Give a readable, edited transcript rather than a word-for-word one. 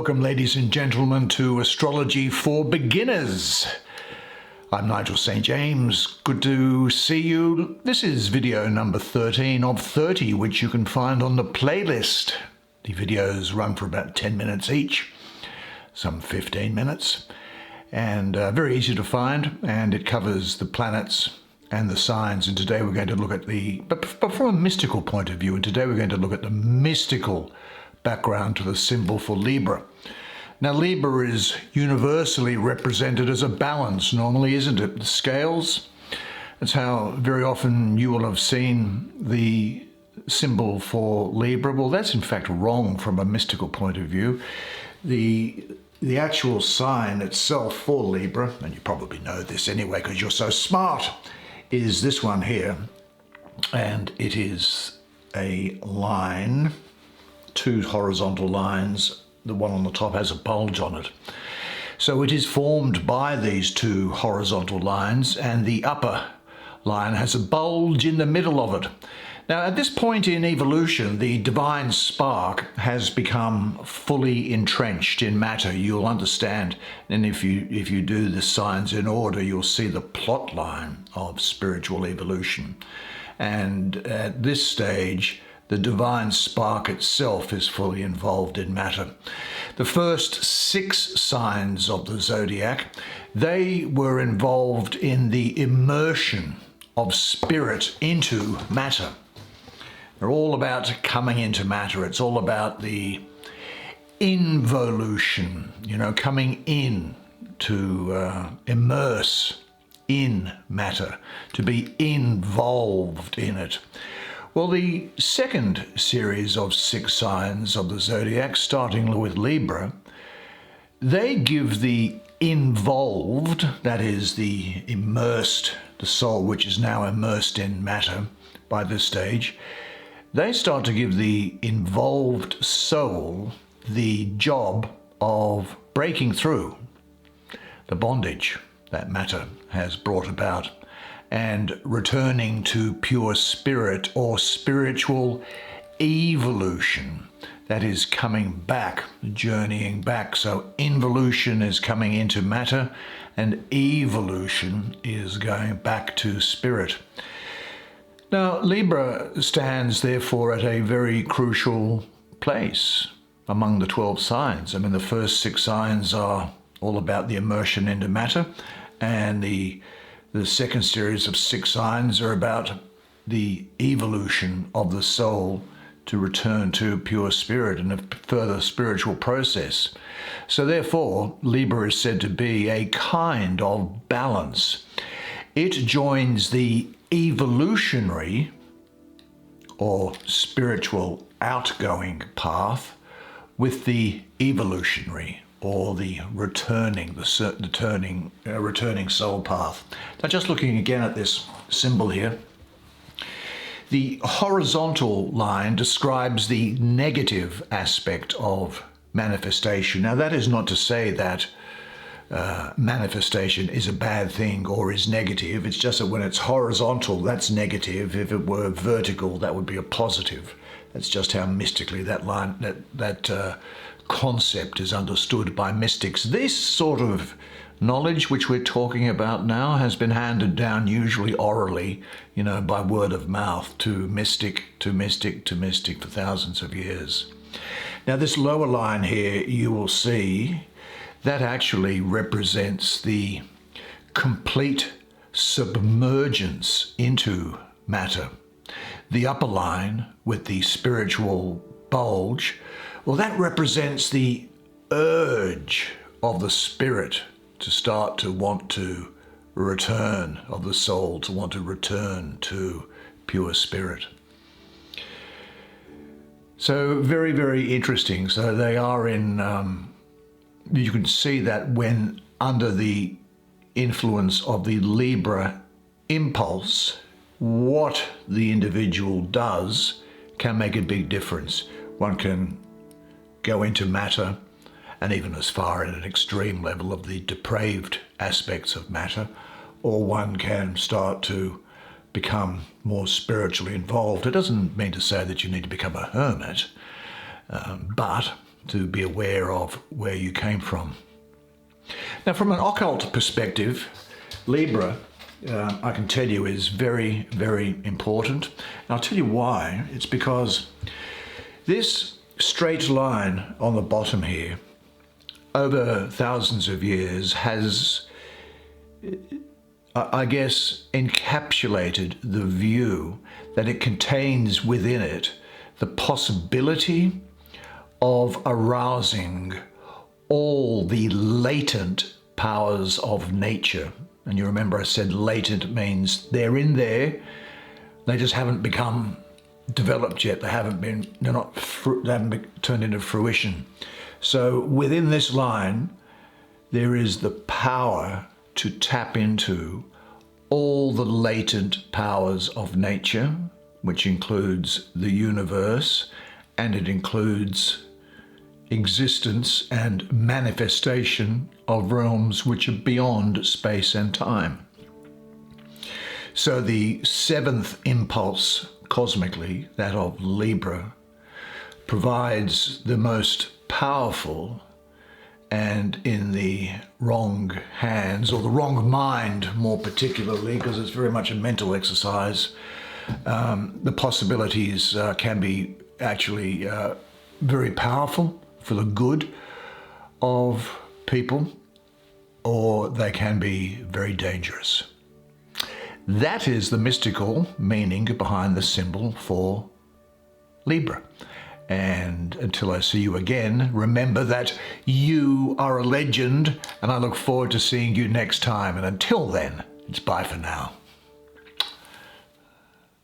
Welcome, ladies and gentlemen, to Astrology for Beginners. I'm Nigel St. James. Good to see you. This is video number 13 of 30, which you can find on the playlist. The videos run for about 10 minutes each, some 15 minutes, and very easy to find, and it covers the planets and the signs. And today we're going to look at but from a mystical point of view, and today we're going to look at the mystical background to the symbol for Libra. Now, Libra is universally represented as a balance normally, isn't it? The scales. That's how very often you will have seen the symbol for Libra. Well, that's in fact wrong from a mystical point of view. The actual sign itself for Libra, and you probably know this anyway because you're so smart, is this one here. And it is a line, two horizontal lines. The one on the top has a bulge on it. So it is formed by these two horizontal lines, and the upper line has a bulge in the middle of it. Now, at this point in evolution, the divine spark has become fully entrenched in matter. You'll understand, and if you do the signs in order, you'll see the plot line of spiritual evolution. And at this stage, the divine spark itself is fully involved in matter. The first 6 signs of the zodiac, they were involved in the immersion of spirit into matter. They're all about coming into matter. It's all about the involution, coming in to immerse in matter, to be involved in it. Well, the second series of 6 signs of the zodiac, starting with Libra, they give the involved, that is the immersed, the soul which is now immersed in matter by this stage, they start to give the involved soul the job of breaking through the bondage that matter has brought about and returning to pure spirit or spiritual evolution. That is coming back, journeying back. So involution is coming into matter and evolution is going back to spirit. Now, Libra stands therefore at a very crucial place among the 12 signs. I mean, the first 6 signs are all about the immersion into matter, and the second series of 6 signs are about the evolution of the soul to return to pure spirit and a further spiritual process. So therefore, Libra is said to be a kind of balance. It joins the evolutionary or spiritual outgoing path with the evolutionary or the returning soul path. Now, just looking again at this symbol here, the horizontal line describes the negative aspect of manifestation. Now, that is not to say that manifestation is a bad thing or is negative. It's just that when it's horizontal, that's negative. If it were vertical, that would be a positive. That's just how mystically that line, that concept is understood by mystics. This sort of knowledge which we're talking about now has been handed down usually orally, by word of mouth to mystic for thousands of years. Now, this lower line here, you will see that actually represents the complete submergence into matter. The upper line with the spiritual bulge, well, that represents the urge of the spirit to start to want to return, of the soul to want to return to pure spirit. So very, very interesting. So they are in, you can see that when under the influence of the Libra impulse, what the individual does can make a big difference. One can go into matter, and even as far at an extreme level of the depraved aspects of matter, or one can start to become more spiritually involved. It doesn't mean to say that you need to become a hermit, but to be aware of where you came from. Now, from an occult perspective, Libra, I can tell you, is very, very important. And I'll tell you why. It's because this straight line on the bottom here, over thousands of years, has, I guess, encapsulated the view that it contains within it the possibility of arousing all the latent powers of nature. And you remember I said latent means they're in there, they just haven't become developed yet. They haven't turned into fruition. So within this line, there is the power to tap into all the latent powers of nature, which includes the universe, and it includes existence and manifestation of realms which are beyond space and time. So the seventh impulse cosmically, that of Libra, provides the most powerful, and in the wrong hands, or the wrong mind more particularly, because it's very much a mental exercise, the possibilities can be actually very powerful for the good of people, or they can be very dangerous. That is the mystical meaning behind the symbol for Libra. And until I see you again, remember that you are a legend, and I look forward to seeing you next time. And until then, it's bye for now.